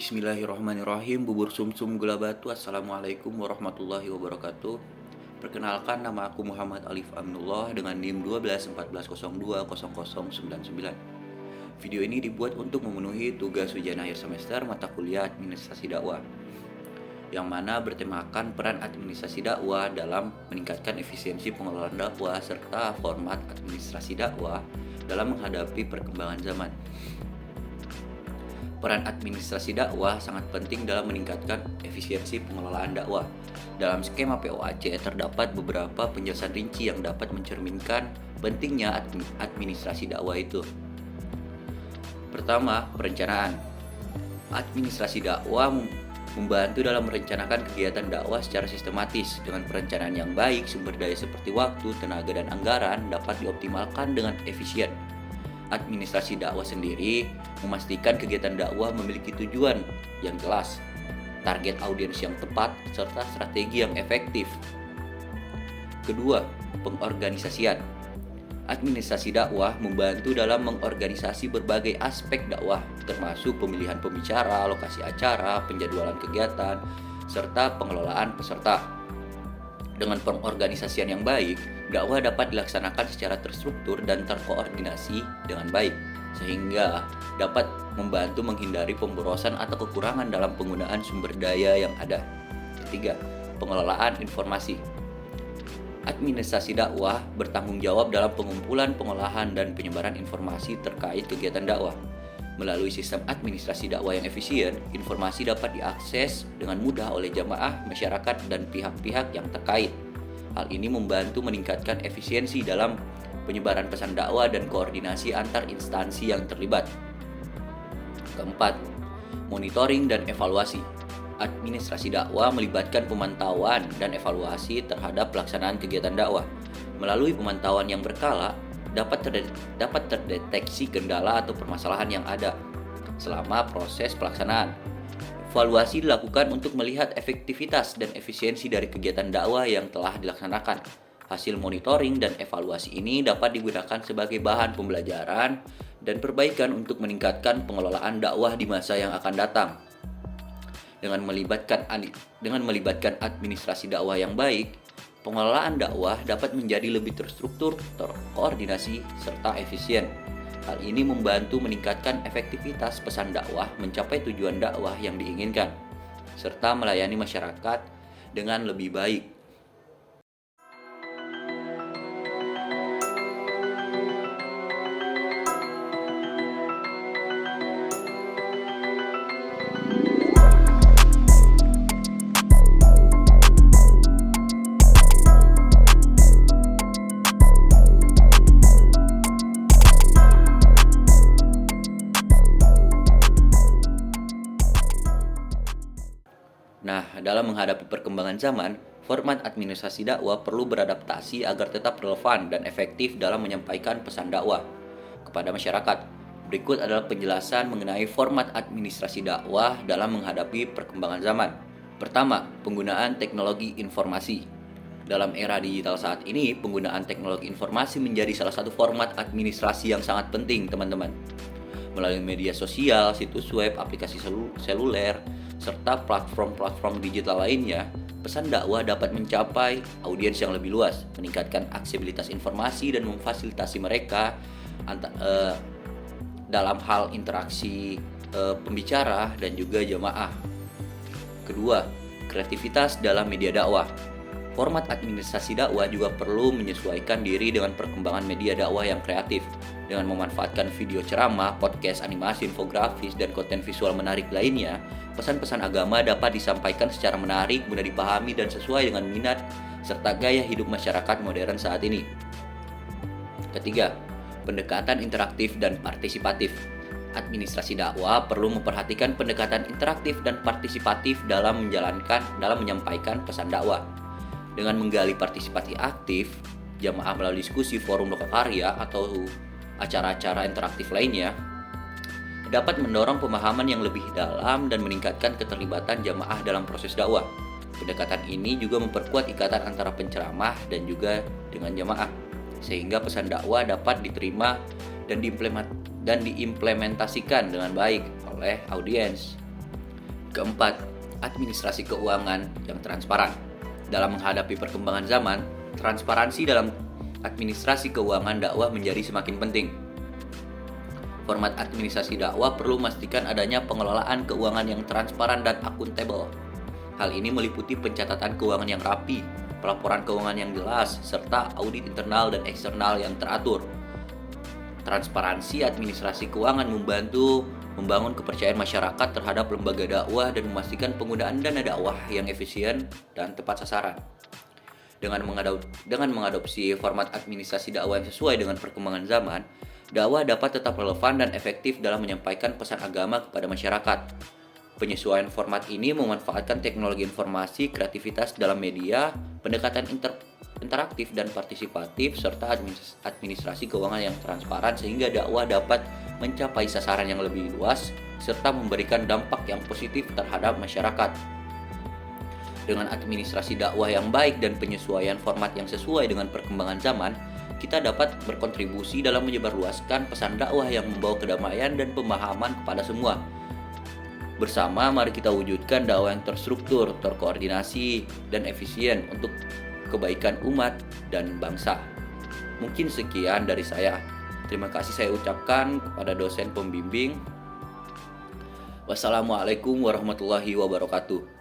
Bismillahirrahmanirrahim. Bubur sumsum gula batu. Assalamualaikum warahmatullahi wabarakatuh. Perkenalkan, nama aku Muhammad Alif Aminullah dengan NIM 1214020099. Video ini dibuat untuk memenuhi tugas ujian akhir semester mata kuliah administrasi dakwah, yang mana bertemakan peran administrasi dakwah dalam meningkatkan efisiensi pengelolaan dakwah serta format administrasi dakwah dalam menghadapi perkembangan zaman. Peran administrasi dakwah sangat penting dalam meningkatkan efisiensi pengelolaan dakwah. Dalam skema POAC terdapat beberapa penjelasan rinci yang dapat mencerminkan pentingnya administrasi dakwah itu. Pertama, perencanaan. Administrasi dakwah membantu dalam merencanakan kegiatan dakwah secara sistematis. Dengan perencanaan yang baik, sumber daya seperti waktu, tenaga, dan anggaran dapat dioptimalkan dengan efisien. Administrasi dakwah sendiri memastikan kegiatan dakwah memiliki tujuan yang jelas, target audiens yang tepat, serta strategi yang efektif. Kedua, pengorganisasian. Administrasi dakwah membantu dalam mengorganisasi berbagai aspek dakwah, termasuk pemilihan pembicara, lokasi acara, penjadwalan kegiatan, serta pengelolaan peserta. Dengan pengorganisasian yang baik, dakwah dapat dilaksanakan secara terstruktur dan terkoordinasi dengan baik, sehingga dapat membantu menghindari pemborosan atau kekurangan dalam penggunaan sumber daya yang ada. Ketiga, pengelolaan informasi. Administrasi dakwah bertanggung jawab dalam pengumpulan, pengolahan, dan penyebaran informasi terkait kegiatan dakwah. Melalui sistem administrasi dakwah yang efisien, informasi dapat diakses dengan mudah oleh jamaah, masyarakat, dan pihak-pihak yang terkait. Hal ini membantu meningkatkan efisiensi dalam penyebaran pesan dakwah dan koordinasi antar instansi yang terlibat. Keempat, monitoring dan evaluasi. Administrasi dakwah melibatkan pemantauan dan evaluasi terhadap pelaksanaan kegiatan dakwah. Melalui pemantauan yang berkala, dapat terdeteksi kendala atau permasalahan yang ada selama proses pelaksanaan. Evaluasi dilakukan untuk melihat efektivitas dan efisiensi dari kegiatan dakwah yang telah dilaksanakan. Hasil monitoring dan evaluasi ini dapat digunakan sebagai bahan pembelajaran dan perbaikan untuk meningkatkan pengelolaan dakwah di masa yang akan datang. Dengan melibatkan administrasi dakwah yang baik, pengelolaan dakwah dapat menjadi lebih terstruktur, terkoordinasi, serta efisien. Hal ini membantu meningkatkan efektivitas pesan dakwah mencapai tujuan dakwah yang diinginkan, serta melayani masyarakat dengan lebih baik. Nah, dalam menghadapi perkembangan zaman, format administrasi dakwah perlu beradaptasi agar tetap relevan dan efektif dalam menyampaikan pesan dakwah kepada masyarakat. Berikut adalah penjelasan mengenai format administrasi dakwah dalam menghadapi perkembangan zaman. Pertama, penggunaan teknologi informasi. Dalam era digital saat ini, penggunaan teknologi informasi menjadi salah satu format administrasi yang sangat penting, teman-teman. Melalui media sosial, situs web, aplikasi seluler, serta platform-platform digital lainnya, pesan dakwah dapat mencapai audiens yang lebih luas, meningkatkan aksesibilitas informasi dan memfasilitasi mereka dalam hal interaksi pembicara dan juga jamaah. Kedua, kreativitas dalam media dakwah. Format administrasi dakwah juga perlu menyesuaikan diri dengan perkembangan media dakwah yang kreatif. Dengan memanfaatkan video ceramah, podcast, animasi, infografis, dan konten visual menarik lainnya, pesan-pesan agama dapat disampaikan secara menarik, mudah dipahami, dan sesuai dengan minat serta gaya hidup masyarakat modern saat ini. Ketiga, pendekatan interaktif dan partisipatif. Administrasi dakwah perlu memperhatikan pendekatan interaktif dan partisipatif dalam menyampaikan pesan dakwah. Dengan menggali partisipasi aktif, jamaah melalui diskusi, forum lokakarya, atau acara-acara interaktif lainnya, dapat mendorong pemahaman yang lebih dalam dan meningkatkan keterlibatan jamaah dalam proses dakwah. Pendekatan ini juga memperkuat ikatan antara penceramah dan juga dengan jamaah, sehingga pesan dakwah dapat diterima dan diimplementasikan dengan baik oleh audiens. Keempat, administrasi keuangan yang transparan. Dalam menghadapi perkembangan zaman, transparansi dalam administrasi keuangan dakwah menjadi semakin penting. Format administrasi dakwah perlu memastikan adanya pengelolaan keuangan yang transparan dan akuntabel. Hal ini meliputi pencatatan keuangan yang rapi, pelaporan keuangan yang jelas, serta audit internal dan eksternal yang teratur. Transparansi administrasi keuangan membantu membangun kepercayaan masyarakat terhadap lembaga dakwah dan memastikan penggunaan dana dakwah yang efisien dan tepat sasaran. Dengan mengadopsi format administrasi dakwah yang sesuai dengan perkembangan zaman, dakwah dapat tetap relevan dan efektif dalam menyampaikan pesan agama kepada masyarakat. Penyesuaian format ini memanfaatkan teknologi informasi, kreativitas dalam media, pendekatan interaktif dan partisipatif, serta administrasi keuangan yang transparan sehingga dakwah dapat mencapai sasaran yang lebih luas serta memberikan dampak yang positif terhadap masyarakat. Dengan administrasi dakwah yang baik dan penyesuaian format yang sesuai dengan perkembangan zaman, kita dapat berkontribusi dalam menyebarluaskan pesan dakwah yang membawa kedamaian dan pemahaman kepada semua. Bersama, mari kita wujudkan dakwah yang terstruktur, terkoordinasi, dan efisien untuk kebaikan umat dan bangsa. Mungkin sekian dari saya. Terima kasih saya ucapkan kepada dosen pembimbing. Wassalamualaikum warahmatullahi wabarakatuh.